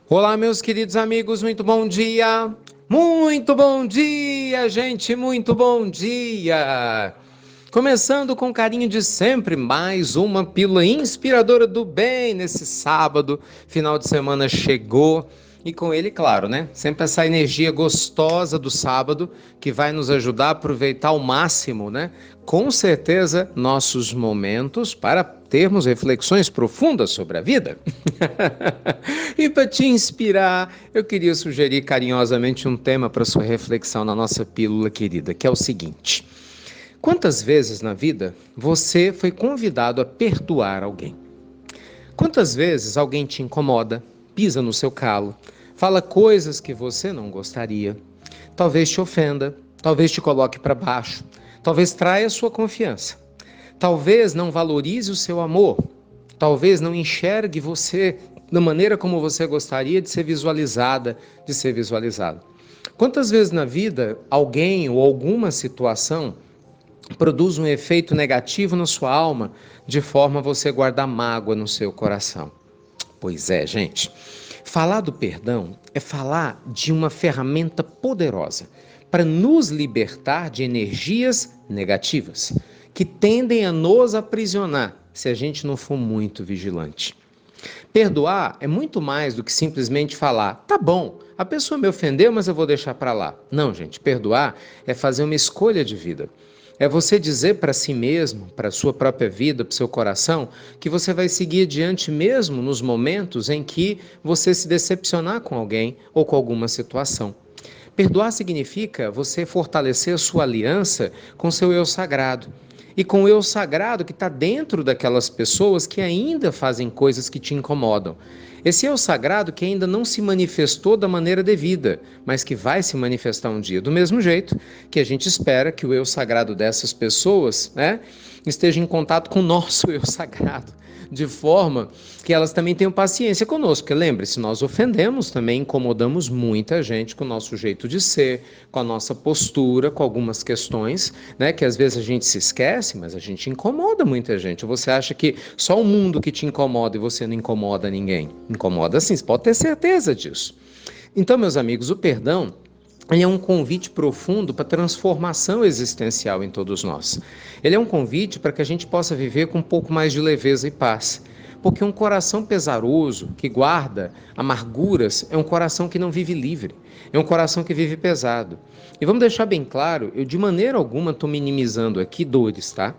Olá, meus queridos amigos, muito bom dia! Muito bom dia, gente, muito bom dia! Começando com carinho de sempre, mais uma pílula inspiradora do bem nesse sábado. Final de semana chegou e com ele, claro, né? Sempre essa energia gostosa do sábado que vai nos ajudar a aproveitar ao máximo, né? Com certeza, nossos momentos para termos reflexões profundas sobre a vida. E para te inspirar, eu queria sugerir carinhosamente um tema para sua reflexão na nossa pílula querida, que é o seguinte: quantas vezes na vida você foi convidado a perdoar alguém? Quantas vezes alguém te incomoda, pisa no seu calo, fala coisas que você não gostaria, talvez te ofenda, talvez te coloque para baixo, talvez traia sua confiança, talvez não valorize o seu amor, talvez não enxergue você da maneira como você gostaria de ser visualizada, de ser visualizado. Quantas vezes na vida alguém ou alguma situação produz um efeito negativo na sua alma, de forma a você guardar mágoa no seu coração? Pois é, gente. Falar do perdão é falar de uma ferramenta poderosa para nos libertar de energias negativas que tendem a nos aprisionar se a gente não for muito vigilante. Perdoar é muito mais do que simplesmente falar, tá bom, a pessoa me ofendeu, mas eu vou deixar para lá. Não, gente, perdoar é fazer uma escolha de vida. É você dizer para si mesmo, para a sua própria vida, para o seu coração, que você vai seguir adiante mesmo nos momentos em que você se decepcionar com alguém ou com alguma situação. Perdoar significa você fortalecer a sua aliança com seu eu sagrado. E com o eu sagrado que está dentro daquelas pessoas que ainda fazem coisas que te incomodam. Esse eu sagrado que ainda não se manifestou da maneira devida, mas que vai se manifestar um dia. Do mesmo jeito que a gente espera que o eu sagrado dessas pessoas, né, esteja em contato com o nosso eu sagrado, de forma que elas também tenham paciência conosco. Porque lembre-se, nós ofendemos também, incomodamos muita gente com o nosso jeito de ser, com a nossa postura, com algumas questões, né, que às vezes a gente se esquece, mas a gente incomoda muita gente. Ou você acha que só o mundo que te incomoda e você não incomoda ninguém? Incomoda sim, você pode ter certeza disso. Então, meus amigos, o perdão ele é um convite profundo para a transformação existencial em todos nós. Ele é um convite para que a gente possa viver com um pouco mais de leveza e paz. Porque um coração pesaroso, que guarda amarguras, é um coração que não vive livre. É um coração que vive pesado. E vamos deixar bem claro, eu de maneira alguma estou minimizando aqui dores, tá?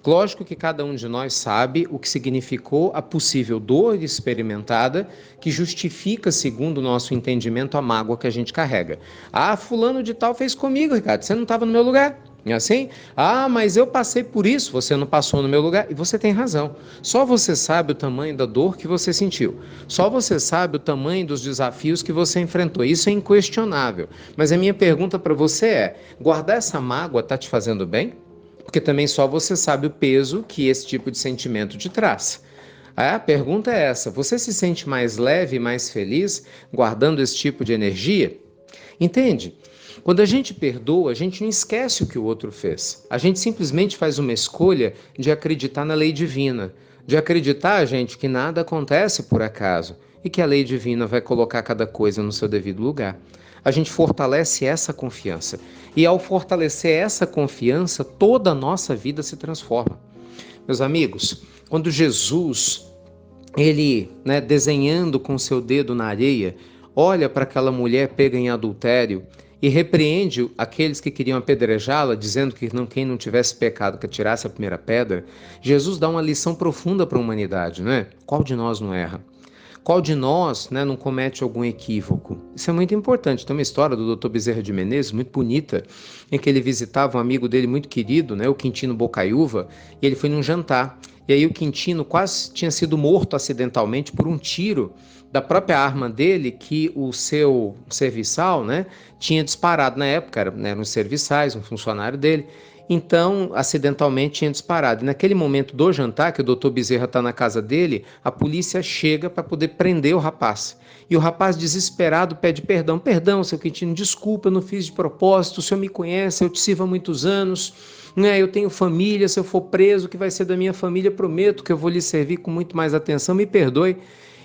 Lógico que cada um de nós sabe o que significou a possível dor experimentada que justifica, segundo o nosso entendimento, a mágoa que a gente carrega. Ah, fulano de tal fez comigo, Ricardo, você não estava no meu lugar. É assim? Ah, mas eu passei por isso, você não passou no meu lugar. E você tem razão. Só você sabe o tamanho da dor que você sentiu. Só você sabe o tamanho dos desafios que você enfrentou. Isso é inquestionável. Mas a minha pergunta para você é: guardar essa mágoa está te fazendo bem? Porque também só você sabe o peso que esse tipo de sentimento te traz. A pergunta é essa: você se sente mais leve, mais feliz guardando esse tipo de energia? Entende? Quando a gente perdoa, a gente não esquece o que o outro fez. A gente simplesmente faz uma escolha de acreditar na lei divina, de acreditar, gente, que nada acontece por acaso e que a lei divina vai colocar cada coisa no seu devido lugar. A gente fortalece essa confiança. E ao fortalecer essa confiança, toda a nossa vida se transforma. Meus amigos, quando Jesus, ele, né, desenhando com seu dedo na areia, olha para aquela mulher pega em adultério e repreende aqueles que queriam apedrejá-la, dizendo que quem não tivesse pecado que atirasse a primeira pedra, Jesus dá uma lição profunda para a humanidade, não é? Qual de nós não erra? Qual de nós, né, não comete algum equívoco? Isso é muito importante. Tem uma história do Dr. Bezerra de Menezes, muito bonita, em que ele visitava um amigo dele muito querido, né, o Quintino Bocaiúva, e ele foi num jantar. E aí o Quintino quase tinha sido morto acidentalmente por um tiro da própria arma dele que o seu serviçal, né, tinha disparado na época, eram os serviçais, um funcionário dele. Então, acidentalmente tinha disparado. E naquele momento do jantar, que o doutor Bezerra está na casa dele, a polícia chega para poder prender o rapaz. E o rapaz, desesperado, pede perdão. Perdão, seu Quintino, desculpa, eu não fiz de propósito, o senhor me conhece, eu te sirvo há muitos anos, né? Eu tenho família, se eu for preso, o que vai ser da minha família, prometo que eu vou lhe servir com muito mais atenção, me perdoe.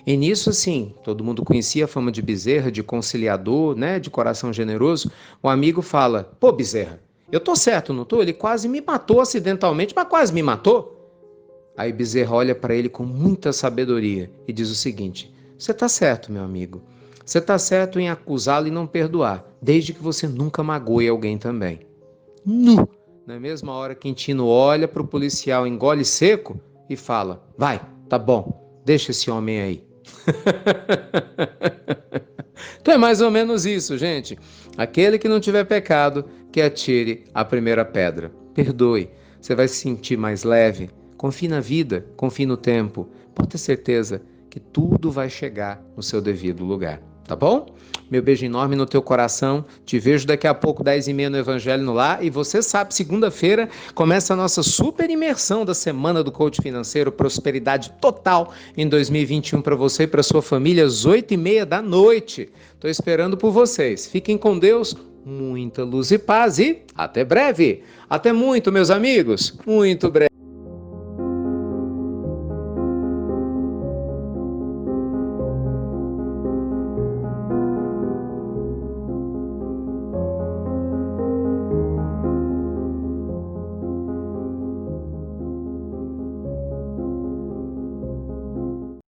E nisso, assim, todo mundo conhecia a fama de Bezerra, de conciliador, né, de coração generoso. O amigo fala: pô, Bezerra, eu tô certo, não tô? Ele quase me matou acidentalmente, mas quase me matou. Aí Bezerra olha para ele com muita sabedoria e diz o seguinte: você tá certo, meu amigo. Você tá certo em acusá-lo e não perdoar, desde que você nunca magoe alguém também. Nu! Na mesma hora, Quintino olha para o policial, engole seco e fala: vai, tá bom, deixa esse homem aí. Então é mais ou menos isso, gente. Aquele que não tiver pecado, que atire a primeira pedra. Perdoe, você vai se sentir mais leve. Confie na vida, confie no tempo. Pode ter certeza que tudo vai chegar no seu devido lugar. Tá bom? Meu beijo enorme no teu coração. Te vejo daqui a pouco, 10h30 no Evangelho no Lar. E você sabe, segunda-feira começa a nossa super imersão da Semana do Coach Financeiro. Prosperidade total em 2021 para você e para sua família, às 8h30 da noite. Estou esperando por vocês. Fiquem com Deus, muita luz e paz e até breve. Até muito, meus amigos. Muito breve.